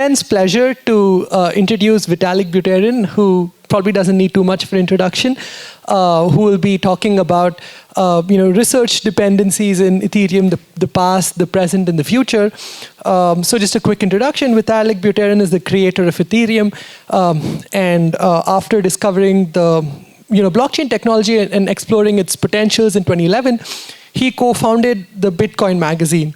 immense pleasure to introduce Vitalik Buterin, who probably doesn't need too much of an introduction, who will be talking about research dependencies in Ethereum, the past, the present, and the future. So just a quick introduction. Vitalik Buterin is the creator of Ethereum, and after discovering the blockchain technology and exploring its potentials in 2011, he co-founded the Bitcoin magazine.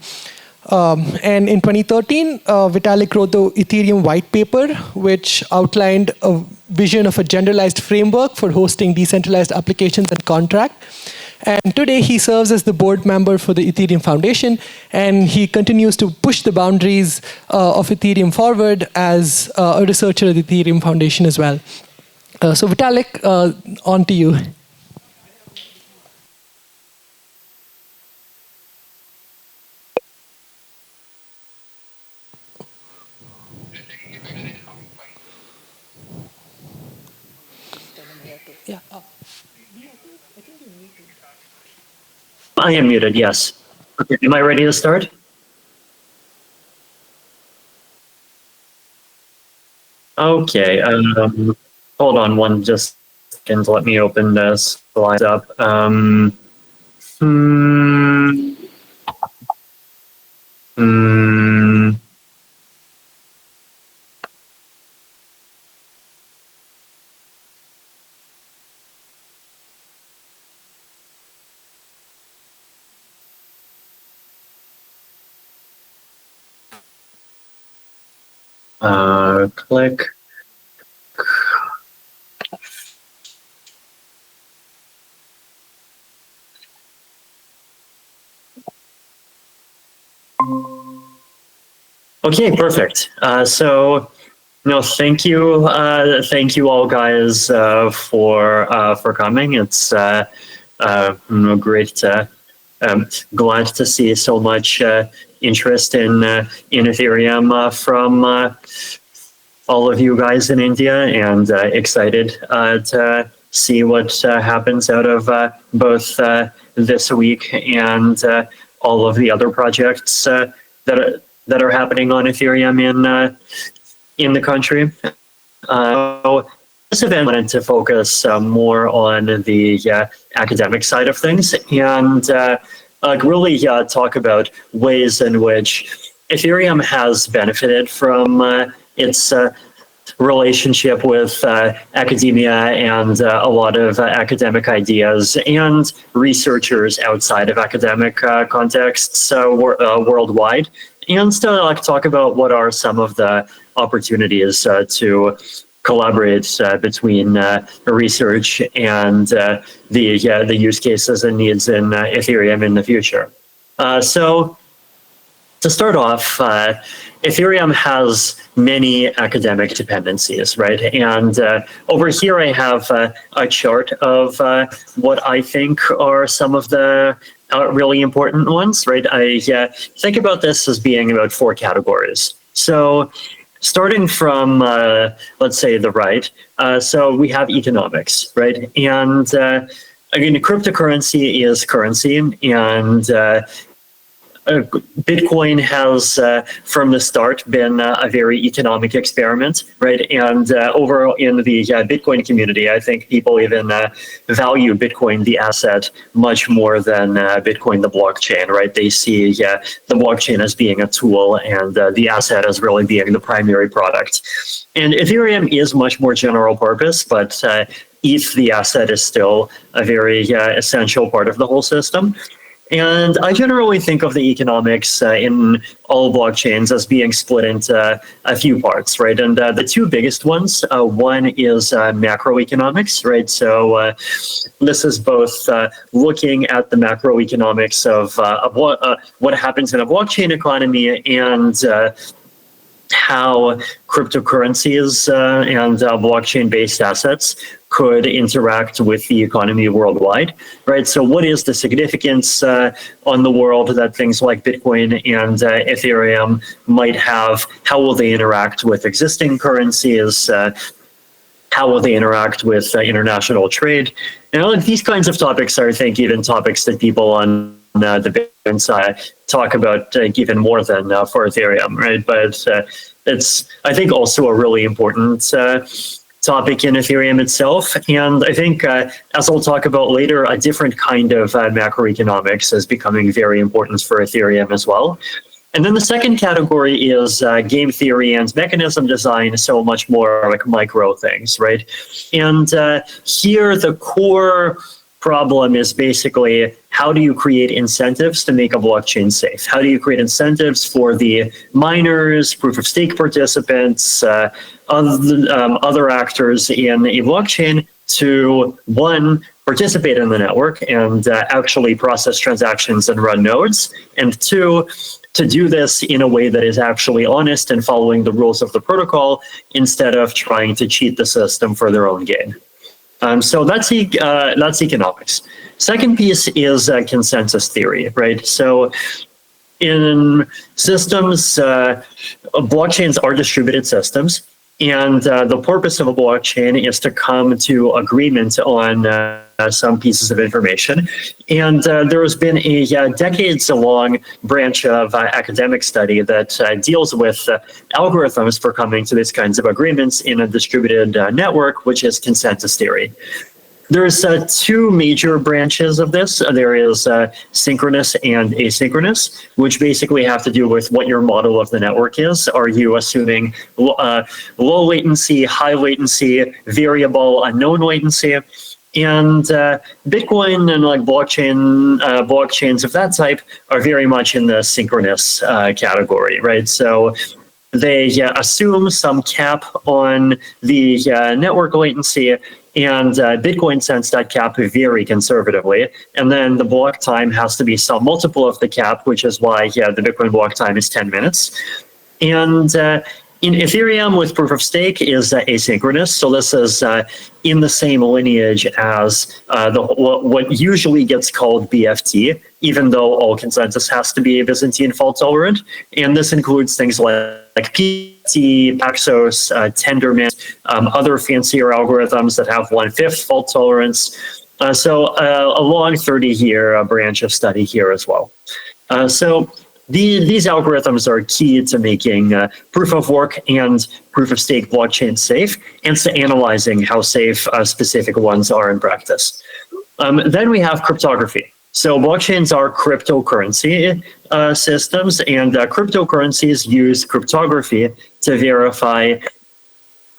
And in 2013, Vitalik wrote the Ethereum white paper, which outlined a vision of a generalized framework for hosting decentralized applications and contracts. And today he serves as the board member for the Ethereum Foundation, and he continues to push the boundaries of Ethereum forward as a researcher at the Ethereum Foundation as well. So Vitalik, on to you. Yeah. I am muted, yes. Okay, am I ready to start? Okay, hold on one just second, let me open the slides up. Click. Okay, perfect. So, thank you all guys for coming. It's great. Glad to see so much interest in Ethereum from all of you guys in India, and excited to see what happens out of both this week and all of the other projects that are happening on Ethereum in the country. This event wanted to focus more on the academic side of things, and really talk about ways in which Ethereum has benefited from its relationship with academia and a lot of academic ideas and researchers outside of academic contexts worldwide, and to talk about what are some of the opportunities to collaborate between research and the use cases and needs in Ethereum in the future. So to start off, Ethereum has many academic dependencies, right? And over here I have a chart of what I think are some of the really important ones, right? I think about this as being about 4 categories. So starting from, let's say, the right, so we have economics, right? And again, cryptocurrency is currency, and Bitcoin has, from the start, been a very economic experiment, right? And overall in the Bitcoin community, I think people even value Bitcoin, the asset, much more than Bitcoin, the blockchain, right? They see the blockchain as being a tool and the asset as really being the primary product. And Ethereum is much more general purpose, but ETH, the asset, is still a very essential part of the whole system. And I generally think of the economics in all blockchains as being split into a few parts, right? And the 2 biggest ones, one is macroeconomics, right? So this is both looking at the macroeconomics of what happens in a blockchain economy and how cryptocurrencies and blockchain-based assets could interact with the economy worldwide, right? So what is the significance on the world that things like Bitcoin and Ethereum might have? How will they interact with existing currencies? How will they interact with international trade? And these kinds of topics are, I think, even topics that people on the Bitcoin side talk about even more than for Ethereum, right? But it's, I think, also a really important topic in Ethereum itself. And I think, as I'll talk about later, a different kind of macroeconomics is becoming very important for Ethereum as well. And then the second category is game theory and mechanism design, so much more like micro things, right? And here the core problem is basically, how do you create incentives to make a blockchain safe? How do you create incentives for the miners, proof of stake participants, other actors in a blockchain to, one, participate in the network and actually process transactions and run nodes, and two, to do this in a way that is actually honest and following the rules of the protocol instead of trying to cheat the system for their own gain. So that's economics. Second piece is consensus theory, right? So in systems, blockchains are distributed systems, and the purpose of a blockchain is to come to agreement on some pieces of information. And there has been a decades-long branch of academic study that deals with algorithms for coming to these kinds of agreements in a distributed network, which is consensus theory. There's two major branches of this. There is synchronous and asynchronous, which basically have to do with what your model of the network is. Are you assuming low latency, high latency, variable, unknown latency? And Bitcoin and like blockchains of that type are very much in the synchronous category, right? So they assume some cap on the network latency, and Bitcoin sets that cap very conservatively. And then the block time has to be some multiple of the cap, which is why the Bitcoin block time is 10 minutes. And in Ethereum with proof of stake is asynchronous. So this is in the same lineage as what usually gets called BFT, even though all consensus has to be Byzantine fault tolerant. And this includes things like PT, Paxos, Tendermint, other fancier algorithms that have 1/5 fault tolerance. So a long 30-year branch of study here as well. So these algorithms are key to making proof of work and proof of stake blockchain safe, and to analyzing how safe specific ones are in practice. Then we have cryptography. So blockchains are cryptocurrency systems, and cryptocurrencies use cryptography to verify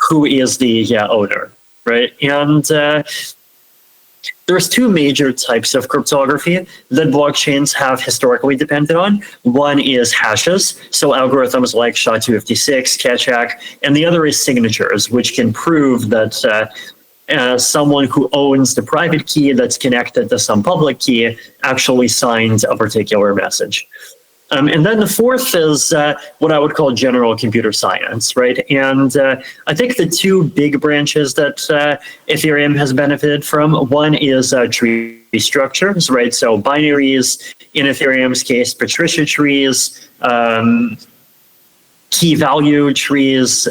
who is the owner, right? And there's two major types of cryptography that blockchains have historically depended on. One is hashes, so algorithms like SHA-256, Keccak, and the other is signatures, which can prove that someone who owns the private key that's connected to some public key actually signed a particular message. And then the fourth is what I would call general computer science, right? And I think the two big branches that Ethereum has benefited from, one is tree structures, right? So binaries, in Ethereum's case, Patricia trees, key value trees,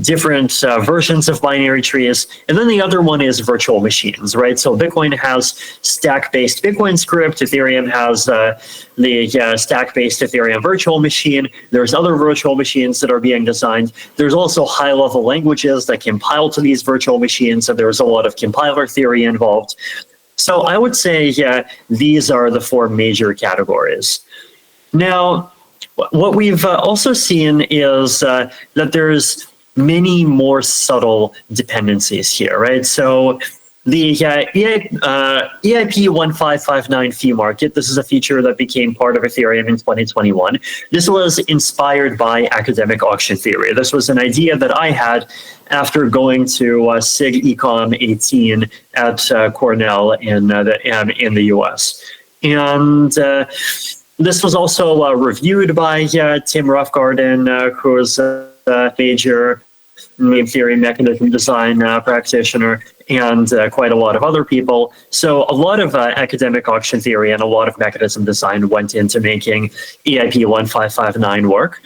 different versions of binary trees. And then the other one is virtual machines, right? So Bitcoin has stack-based Bitcoin script. Ethereum has the stack-based Ethereum virtual machine. There's other virtual machines that are being designed. There's also high-level languages that compile to these virtual machines. So there's a lot of compiler theory involved. So I would say, these are the four major categories. Now, what we've also seen is that there's many more subtle dependencies here, right? So the EIP 1559 fee market, this is a feature that became part of Ethereum in 2021. This was inspired by academic auction theory. This was an idea that I had after going to SIG Econ 18 at Cornell in the US. And this was also reviewed by Tim Roughgarden, who is a major name theory mechanism design practitioner, and quite a lot of other people. So a lot of academic auction theory and a lot of mechanism design went into making EIP 1559 work.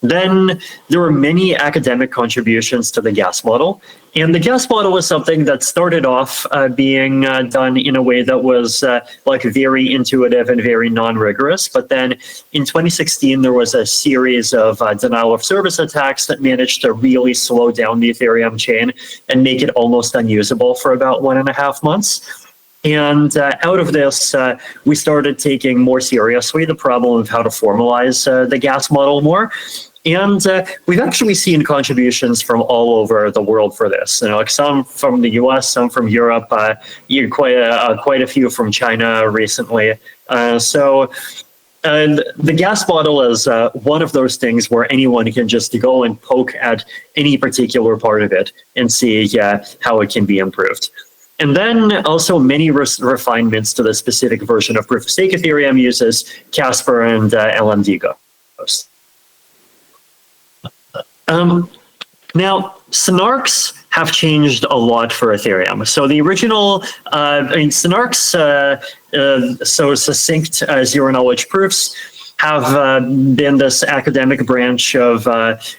Then there were many academic contributions to the gas model. And the gas model was something that started off being done in a way that was like very intuitive and very non-rigorous. But then in 2016, there was a series of denial of service attacks that managed to really slow down the Ethereum chain and make it almost unusable for about 1.5 months. And out of this, we started taking more seriously the problem of how to formalize the gas model more. And we've actually seen contributions from all over the world for this. You know, like some from the US, some from Europe, quite a few from China recently. So the gas model is one of those things where anyone can just go and poke at any particular part of it and see how it can be improved. And then also many refinements to the specific version of proof of stake Ethereum uses Casper and LMD Ghost. Now, SNARKs have changed a lot for Ethereum. So the original, SNARKs, so succinct zero-knowledge proofs, have been this academic branch of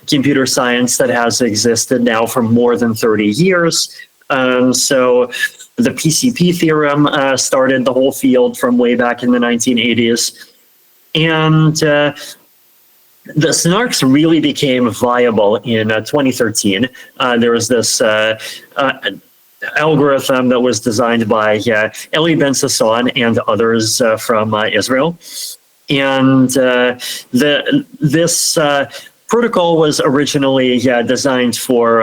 computer science that has existed now for more than 30 years. So the PCP theorem started the whole field from way back in the 1980s. And the SNARKs really became viable in 2013. There was this algorithm that was designed by Eli Ben-Sasson and others from Israel. And this protocol was originally designed for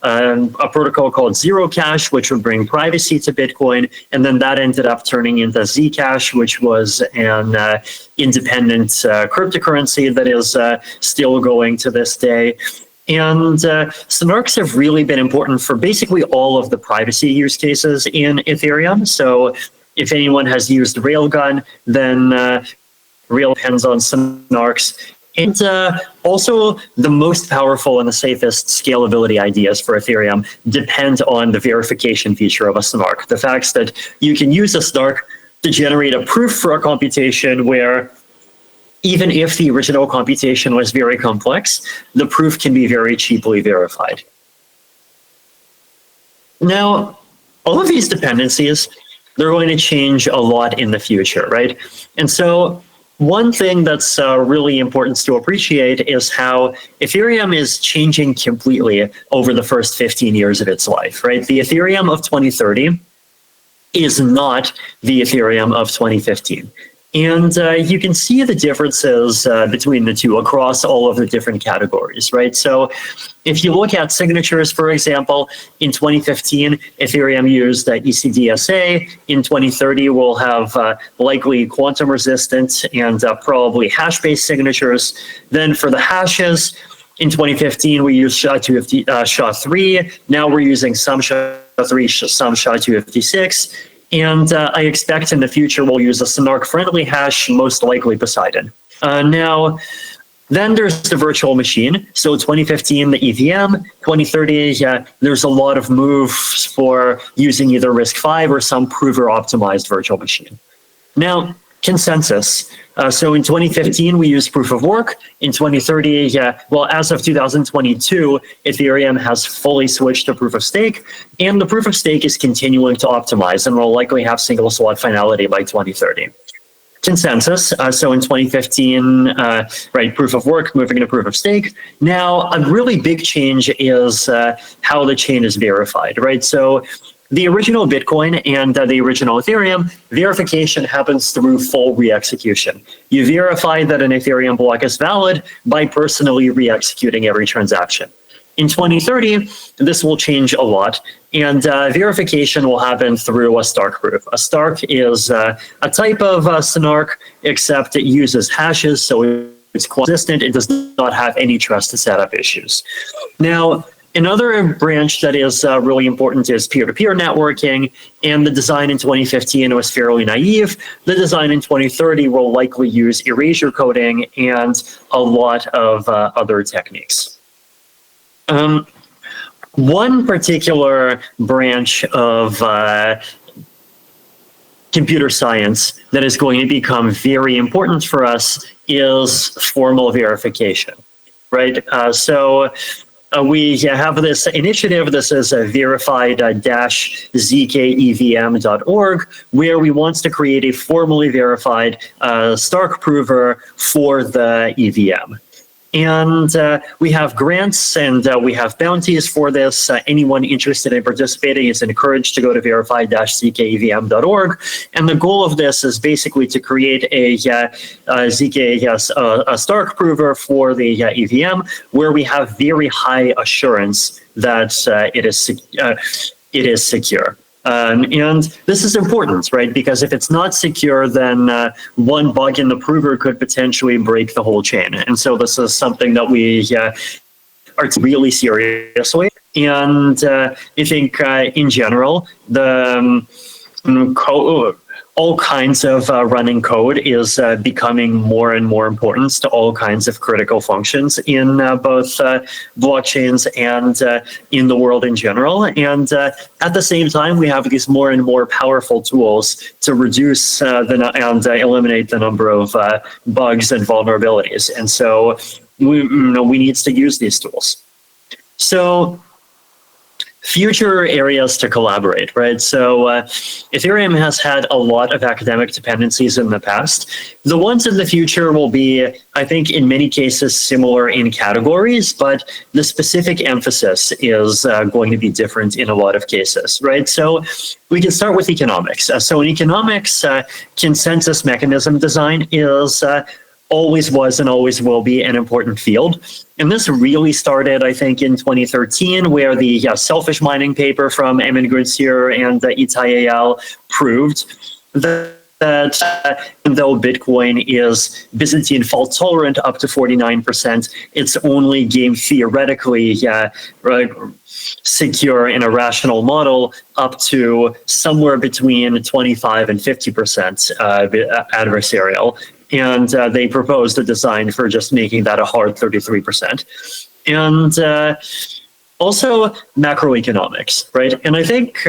a protocol called Zero Cash, which would bring privacy to Bitcoin. And then that ended up turning into Zcash, which was an independent cryptocurrency that is still going to this day. And SNARKs have really been important for basically all of the privacy use cases in Ethereum. So if anyone has used Railgun, then Rail depends on SNARKs. And also, the most powerful and the safest scalability ideas for Ethereum depend on the verification feature of a SNARK. The fact that you can use a SNARK to generate a proof for a computation where even if the original computation was very complex, the proof can be very cheaply verified. Now, all of these dependencies, they're going to change a lot in the future, right? And so one thing that's really important to appreciate is how Ethereum is changing completely over the first 15 years of its life, right? The Ethereum of 2030 is not the Ethereum of 2015. And you can see the differences between the two across all of the different categories, right? So if you look at signatures, for example, in 2015, Ethereum used ECDSA. In 2030, we'll have likely quantum resistant and probably hash-based signatures. Then for the hashes, in 2015, we used SHA-256. Now we're using some SHA-3, some SHA-256. And I expect in the future we'll use a SNARK-friendly hash, most likely Poseidon. Now, then there's the virtual machine. So 2015, the EVM. 2030, there's a lot of moves for using either RISC-V or some prover-optimized virtual machine. Now, consensus. So in 2015, we used proof of work. In 2030, well, as of 2022, Ethereum has fully switched to proof of stake, and the proof of stake is continuing to optimize and will likely have single slot finality by 2030. Consensus. So in 2015, right, proof of work moving to proof of stake. Now, a really big change is how the chain is verified, right? So the original Bitcoin and the original Ethereum, verification happens through full re-execution. You verify that an Ethereum block is valid by personally re-executing every transaction. In 2030, this will change a lot, and verification will happen through a Stark proof. A Stark is a type of SNARK, except it uses hashes, so it's consistent. It does not have any trust setup issues. Now, another branch that is really important is peer-to-peer networking, and the design in 2015 was fairly naive. The design in 2030 will likely use erasure coding and a lot of other techniques. One particular branch of computer science that is going to become very important for us is formal verification. right? We have this initiative. This is verified-zkevm.org, where we want to create a formally verified SNARK prover for the EVM. And we have grants and we have bounties for this. Anyone interested in participating is encouraged to go to verified-zkevm.org. And the goal of this is basically to create a SNARK prover for the EVM, where we have very high assurance that it is secure. And this is important, right? Because if it's not secure, then one bug in the prover could potentially break the whole chain. And so this is something that we are really seriously. And I think in general, the all kinds of running code is becoming more and more important to all kinds of critical functions in both blockchains and in the world in general. And at the same time, we have these more and more powerful tools to reduce and eliminate the number of bugs and vulnerabilities. And so we need to use these tools. So future areas to collaborate, right? So Ethereum has had a lot of academic dependencies in the past. The ones in the future will be, I think, in many cases similar in categories, but the specific emphasis is going to be different in a lot of cases, right? So we can start with economics. So in economics, consensus mechanism design is always was and always will be an important field. And this really started, I think, in 2013, where the selfish mining paper from Emin Günsier and Itai al proved that though Bitcoin is Byzantine fault tolerant up to 49%, it's only game theoretically secure in a rational model up to somewhere between 25 and 50% adversarial. And they proposed a design for just making that a hard 33%. And also macroeconomics, right? And I think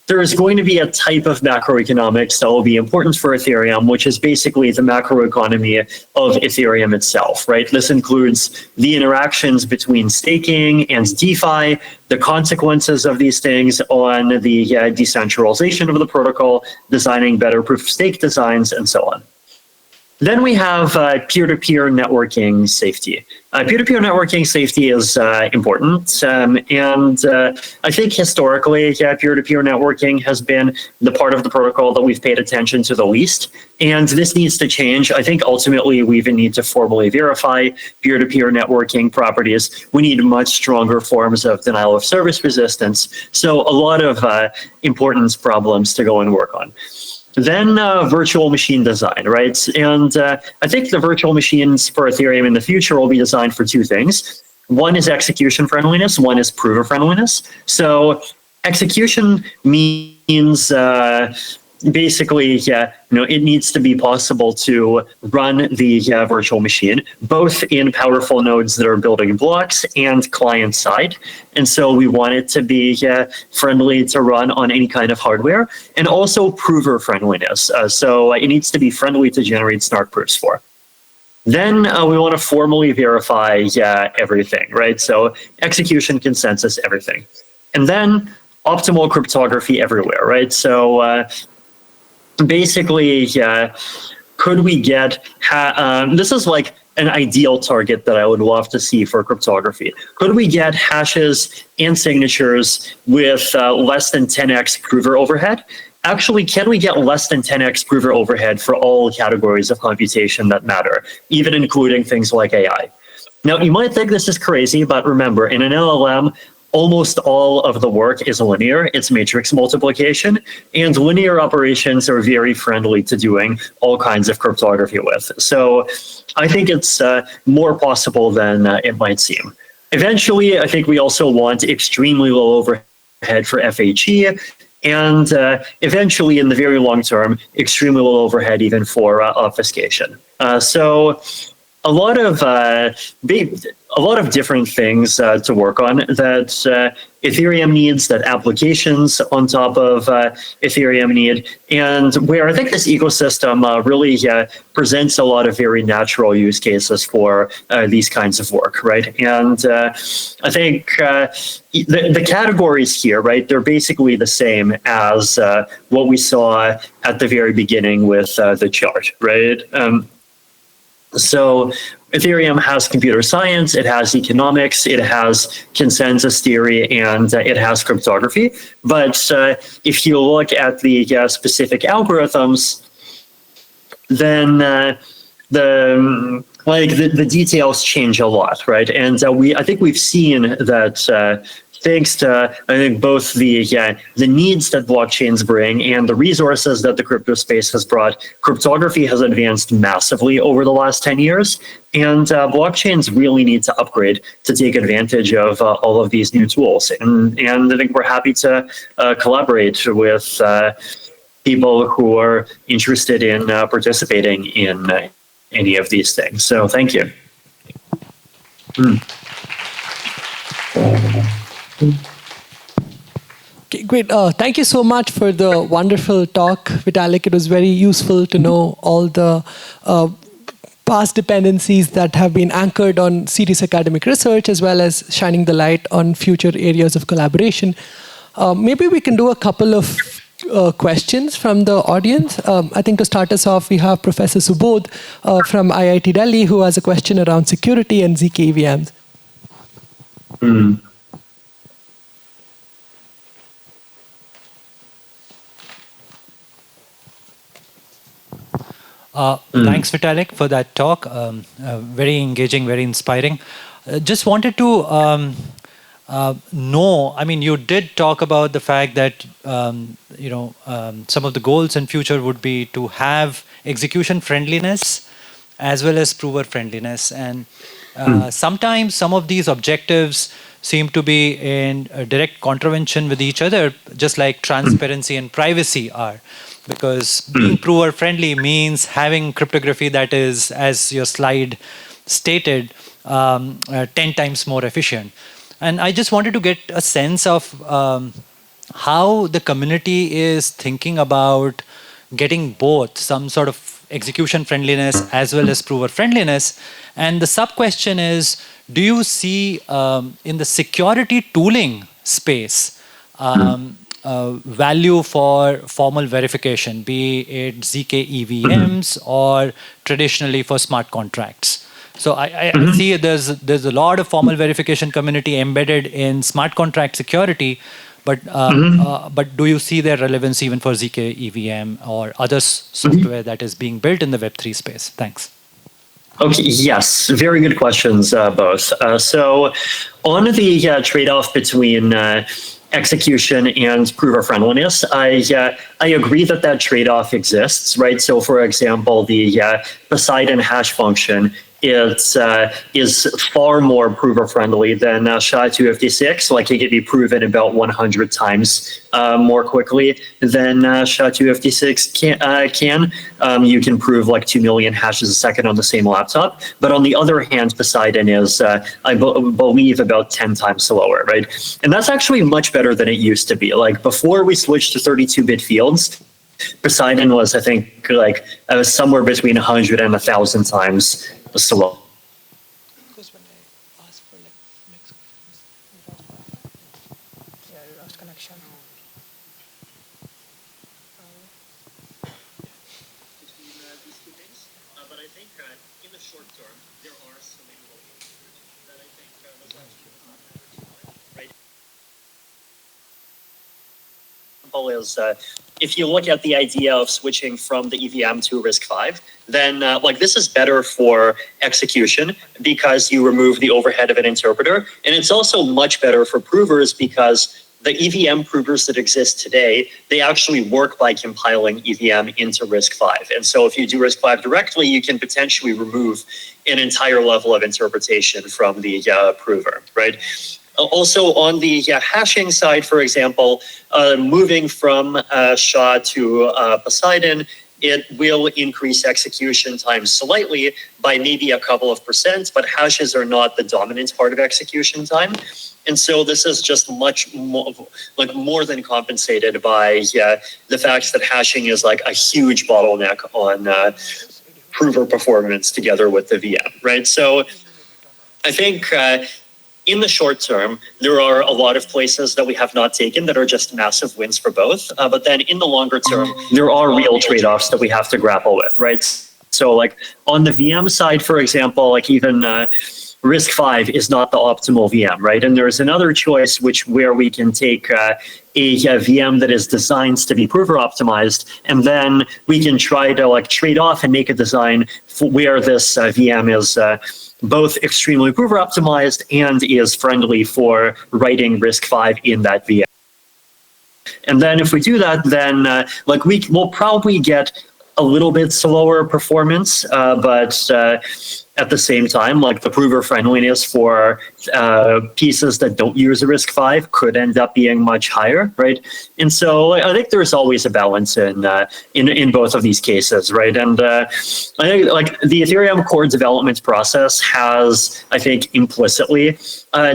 there is going to be a type of macroeconomics that will be important for Ethereum, which is basically the macroeconomy of Ethereum itself, right? This includes the interactions between staking and DeFi, the consequences of these things on the decentralization of the protocol, designing better proof-of-stake designs, and so on. Then we have peer-to-peer networking safety. Peer-to-peer networking safety is important. And I think historically, peer-to-peer networking has been the part of the protocol that we've paid attention to the least. And this needs to change. I think ultimately we even need to formally verify peer-to-peer networking properties. We need much stronger forms of denial of service resistance. So a lot of important problems to go and work on. Then virtual machine design, right? And I think the virtual machines for Ethereum in the future will be designed for two things. One is execution friendliness, one is prover friendliness. So execution means basically, it needs to be possible to run the virtual machine, both in powerful nodes that are building blocks and client side. And so we want it to be friendly to run on any kind of hardware, and also prover friendliness. So it needs to be friendly to generate SNARK proofs for. Then we want to formally verify everything, right? So execution, consensus, everything. And then optimal cryptography everywhere, right? So basically, could we get, this is like an ideal target that I would love to see for cryptography. Could we get hashes and signatures with less than 10x prover overhead? Actually, can we get less than 10x prover overhead for all categories of computation that matter, even including things like AI? Now, you might think this is crazy, but remember, in an LLM, almost all of the work is linear. It's matrix multiplication, and linear operations are very friendly to doing all kinds of cryptography with. So I think it's more possible than it might seem. Eventually, I think we also want extremely low overhead for FHE, and eventually, in the very long term, extremely low overhead even for obfuscation. So a lot of different things to work on that Ethereum needs, that applications on top of Ethereum need, and where I think this ecosystem really presents a lot of very natural use cases for these kinds of work, right? And I think the categories here, right, they're basically the same as what we saw at the very beginning with the chart, right? So Ethereum has computer science, it has economics, it has consensus theory, and it has cryptography. But if you look at the specific algorithms, then the details change a lot, right? And I think we've seen that thanks to, I think, both the needs that blockchains bring and the resources that the crypto space has brought, cryptography has advanced massively over the last 10 years. And blockchains really need to upgrade to take advantage of all of these new tools. And I think we're happy to collaborate with people who are interested in participating in any of these things. So thank you. Okay, great. Thank you so much for the wonderful talk, Vitalik. It was very useful to know all the past dependencies that have been anchored on serious academic research, as well as shining the light on future areas of collaboration. Maybe we can do a couple of questions from the audience. I think to start us off, we have Professor Subodh from IIT Delhi, who has a question around security and ZK EVMs. Thanks, Vitalik, for that talk. Very engaging, very inspiring. Just wanted to know, I mean, you did talk about the fact that, some of the goals in future would be to have execution friendliness as well as prover friendliness. And sometimes some of these objectives seem to be in a direct contravention with each other, just like transparency and privacy are. Because being prover friendly means having cryptography that is, as your slide stated, 10 times more efficient. And I just wanted to get a sense of how the community is thinking about getting both some sort of execution friendliness as well as prover friendliness. And the sub-question is, do you see in the security tooling space value for formal verification, be it ZK EVMs or traditionally for smart contracts? So I see there's a lot of formal verification community embedded in smart contract security, but do you see their relevance even for ZK EVM or other software that is being built in the Web3 space? Thanks. Okay, yes, very good questions, both. So on the trade-off between execution and prover friendliness, I agree that trade-off exists, right? So for example, the Poseidon hash function is far more prover friendly than SHA-256. Like it can be proven about 100 times more quickly than SHA-256 can. You can prove like 2 million hashes a second on the same laptop. But on the other hand, Poseidon is, I believe, about 10 times slower, right? And that's actually much better than it used to be. Like before we switched to 32-bit fields, Poseidon was, I think, like somewhere between 100 and 1,000 times slow. Because when I asked for like next questions, you lost connection. Between these two things, but I think in the short term there are some innovations that I think those actually right. Is if you look at the idea of switching from the EVM to RISC-V, then like this is better for execution because you remove the overhead of an interpreter, and it's also much better for provers because the EVM provers that exist today, they actually work by compiling EVM into RISC-V. And so if you do RISC-V directly, you can potentially remove an entire level of interpretation from the prover, right? Also on the hashing side, for example, moving from SHA to Poseidon it will increase execution time slightly by maybe a couple of %, but hashes are not the dominant part of execution time. And so this is just much more, like more than compensated by the fact that hashing is like a huge bottleneck on prover performance together with the VM, right? So I think in the short term, there are a lot of places that we have not taken that are just massive wins for both. But then in the longer term, there are real trade-offs that we have to grapple with, right? So like on the VM side, for example, like even RISC-V is not the optimal VM, right? And there's another choice where we can take a VM that is designed to be prover optimized, and then we can try to like trade off and make a design where this VM is both extremely prover optimized and is friendly for writing RISC-V in that VM. And then if we do that, then like we'll probably get a little bit slower performance, but at the same time, like the prover friendliness for pieces that don't use a RISC-V could end up being much higher, right? And so I think there's always a balance in both of these cases, right? And I think like the Ethereum core development process has, I think, implicitly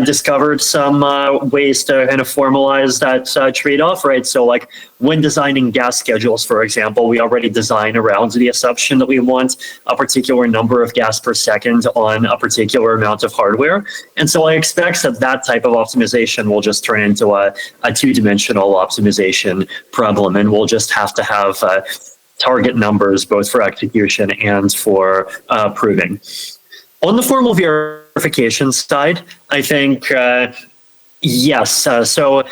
discovered some ways to kind of formalize that trade-off, right? So like when designing gas schedules, for example, we already design around the assumption that we want a particular number of gas per second on a particular amount of hardware. And so I expect that type of optimization will just turn into a two-dimensional optimization problem, and we'll just have to have target numbers both for execution and for proving. On the formal verification side, I think, yes. So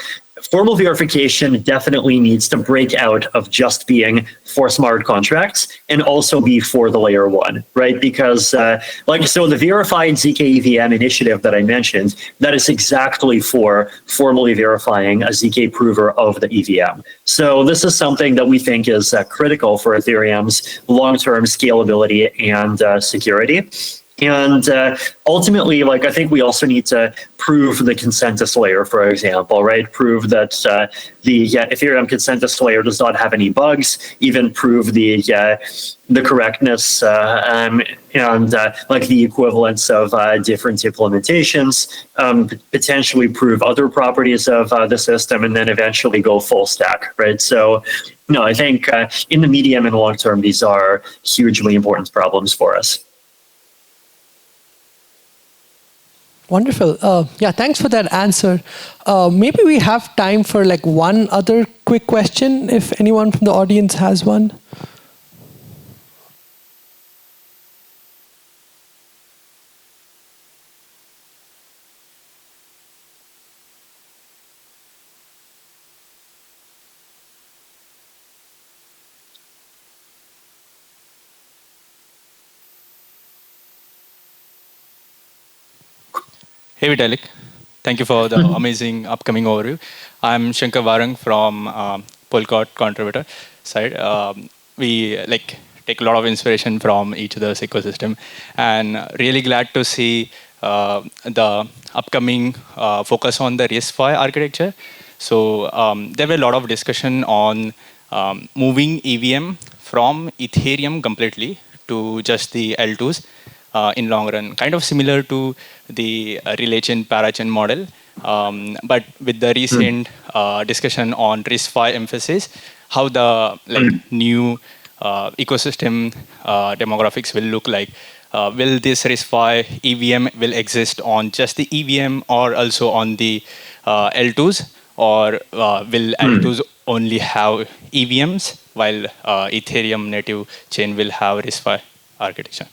formal verification definitely needs to break out of just being for smart contracts and also be for the layer one, right? Because so the verified ZK EVM initiative that I mentioned, that is exactly for formally verifying a ZK prover of the EVM. So this is something that we think is critical for Ethereum's long-term scalability and security. And ultimately, like I think we also need to prove the consensus layer, for example, right? Prove that the Ethereum consensus layer does not have any bugs. Even prove the correctness and like the equivalence of different implementations. Potentially prove other properties of the system, and then eventually go full stack, right? So, no, I think in the medium and long term, these are hugely important problems for us. Wonderful. Yeah, thanks for that answer. Maybe we have time for like one other quick question, if anyone from the audience has one. Hey Vitalik, thank you for the amazing upcoming overview. I'm Shankar Varang from Polkadot contributor side. We take a lot of inspiration from each other's ecosystem, and really glad to see the upcoming focus on the RISC-V architecture. So there were a lot of discussion on moving EVM from Ethereum completely to just the L2s. In long run, kind of similar to the relay chain parachain model, but with the recent discussion on RISC-V emphasis, how the new ecosystem demographics will look like. Will this RISC-V EVM will exist on just the EVM or also on the L2s, or will L2s only have EVMs while Ethereum native chain will have RISC-V architecture?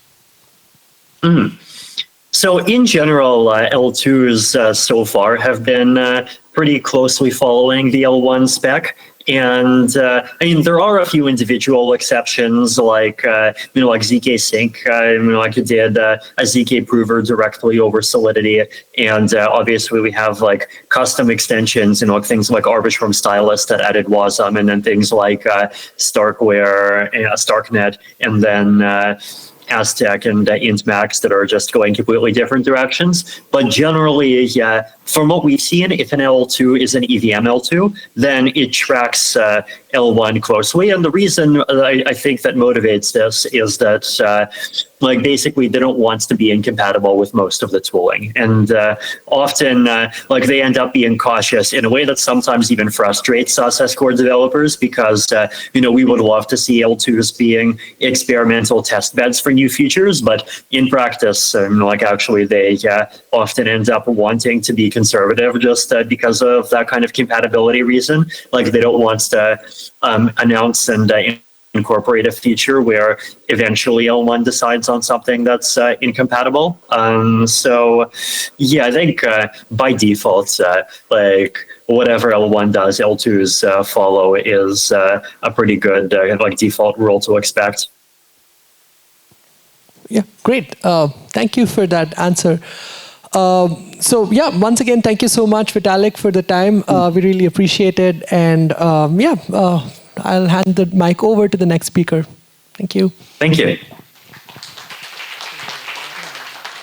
So in general, L2s so far have been pretty closely following the L1 spec. And I mean, there are a few individual exceptions, like like ZK Sync. Like it did a ZK prover directly over Solidity, and obviously we have like custom extensions, things like Arbitrum Stylus that added WASM, and then things like Starkware, Starknet, and then Aztec and Int-Max that are just going completely different directions. But generally, yeah, from what we've seen, if an L2 is an EVM L2, then it tracks L1 closely. And the reason I think that motivates this is that like basically they don't want to be incompatible with most of the tooling. And often like they end up being cautious in a way that sometimes even frustrates us as core developers, because we would love to see L2s being experimental test beds for new features, but in practice, like actually they often end up wanting to be conservative just because of that kind of compatibility reason. Like they don't want to announce and incorporate a feature where eventually L1 decides on something that's incompatible. So yeah, I think by default, like whatever L1 does, L2s follow is a pretty good like default rule to expect. Yeah, great. Thank you for that answer. So yeah, once again, thank you so much, Vitalik, for the time. We really appreciate it. And I'll hand the mic over to the next speaker. Thank you. Thank you.